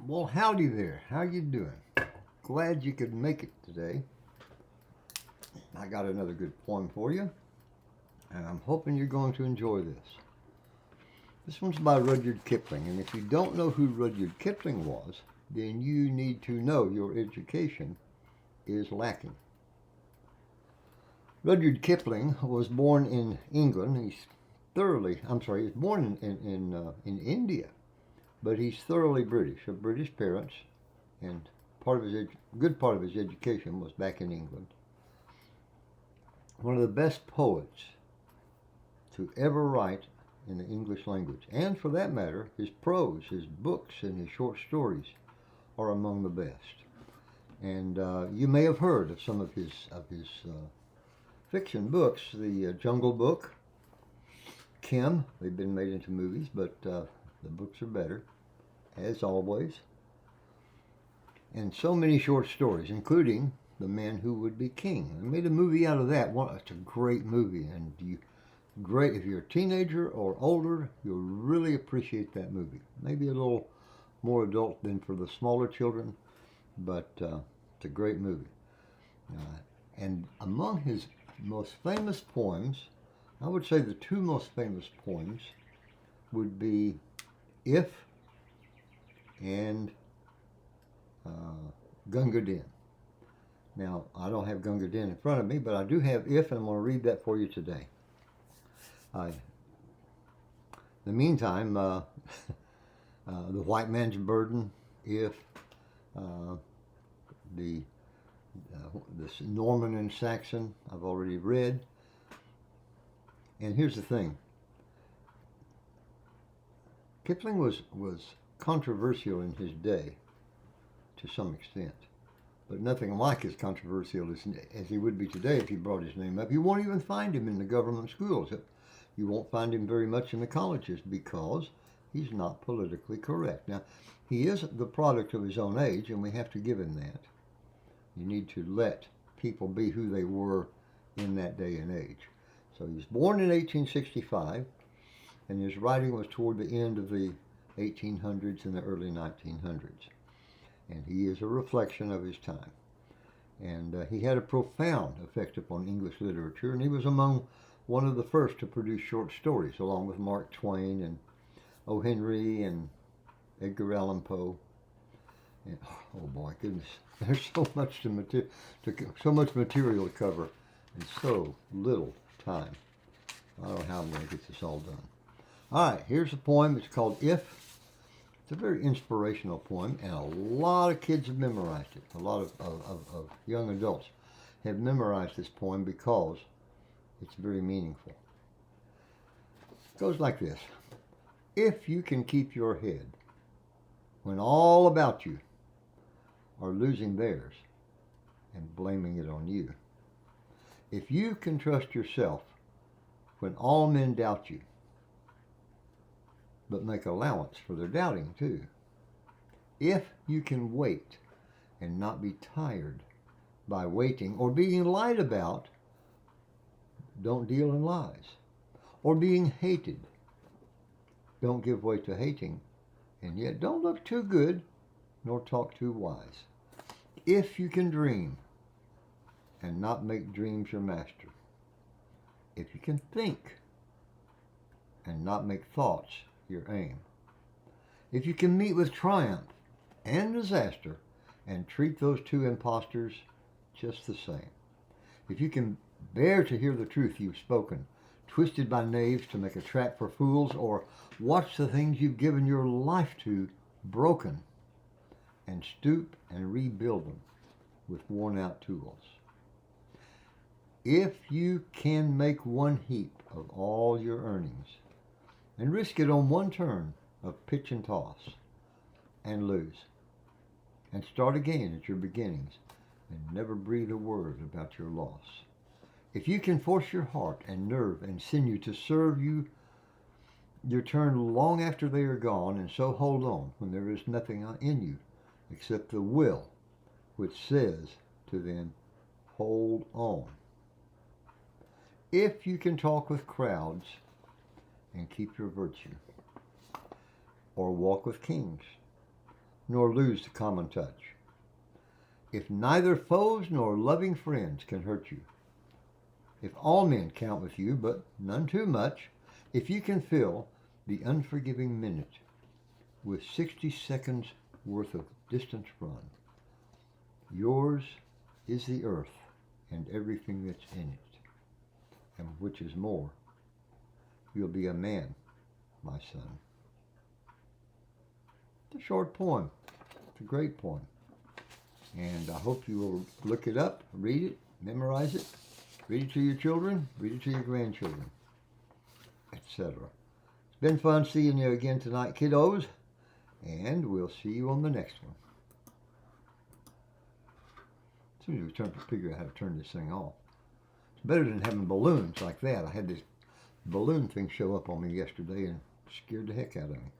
Well, howdy there. How you doing? Glad you could make it today. I got another good poem for you, and I'm hoping you're going to enjoy this. This one's by Rudyard Kipling, and if you don't know who Rudyard Kipling was, then you need to know your education is lacking. Rudyard Kipling was born in England. He was born in India, but he's thoroughly British, of British parents, and good part of his education was back in England. One of the best poets to ever write in the English language, and for that matter, his prose, his books, and his short stories are among the best. And you may have heard of some of his fiction books, the Jungle Book, Kim. They've been made into movies, but the books are better, as always. And so many short stories, including The Man Who Would Be King. They made a movie out of that. Well, it's a great movie, and great if you're a teenager or older, you'll really appreciate that movie. Maybe a little more adult than for the smaller children, but it's a great movie. And among his most famous poems, I would say the two most famous poems would be If and Gunga Din. Now, I don't have Gunga Din in front of me, but I do have If, and I'm going to read that for you today. In the meantime, The White Man's Burden, If, this Norman and Saxon, I've already read. And here's the thing. Kipling was controversial in his day, to some extent, but nothing like as controversial as he would be today if you brought his name up. You won't even find him in the government schools. You won't find him very much in the colleges because he's not politically correct. Now, he is the product of his own age, and we have to give him that. You need to let people be who they were in that day and age. So he was born in 1865, and his writing was toward the end of the 1800s and the early 1900s. And he is a reflection of his time. And he had a profound effect upon English literature, and he was among one of the first to produce short stories, along with Mark Twain and O. Henry and Edgar Allan Poe. And, oh boy, goodness, there's so much so much material to cover, and so little time. I don't know how I'm going to get this all done. All right, here's a poem. It's called If. It's a very inspirational poem, and a lot of kids have memorized it. A lot of young adults have memorized this poem because it's very meaningful. It goes like this. If you can keep your head when all about you are losing theirs and blaming it on you. If you can trust yourself when all men doubt you, but make allowance for their doubting too. If you can wait and not be tired by waiting or being lied about, don't deal in lies. Or being hated, don't give way to hating, and yet don't look too good nor talk too wise. If you can dream and not make dreams your master. If you can think and not make thoughts your aim. If you can meet with triumph and disaster and treat those two impostors just the same. If you can bear to hear the truth you've spoken, twisted by knaves to make a trap for fools, or watch the things you've given your life to broken, and stoop and rebuild them with worn out tools. If you can make one heap of all your earnings and risk it on one turn of pitch and toss and lose, and start again at your beginnings and never breathe a word about your loss. If you can force your heart and nerve and sinew to serve you your turn long after they are gone, and so hold on when there is nothing in you except the will which says to them, hold on. If you can talk with crowds and keep your virtue, or walk with kings, nor lose the common touch. If neither foes nor loving friends can hurt you, if all men count with you, but none too much, if you can fill the unforgiving minute with 60 seconds worth of distance run, yours is the earth and everything that's in it, and which is more, you'll be a man, my son. It's a short poem. It's a great poem. And I hope you will look it up, read it, memorize it, read it to your children, read it to your grandchildren, etc. It's been fun seeing you again tonight, kiddos, and we'll see you on the next one. As soon as we figure out how to turn this thing off. It's better than having balloons like that. I had this balloon thing show up on me yesterday and scared the heck out of me.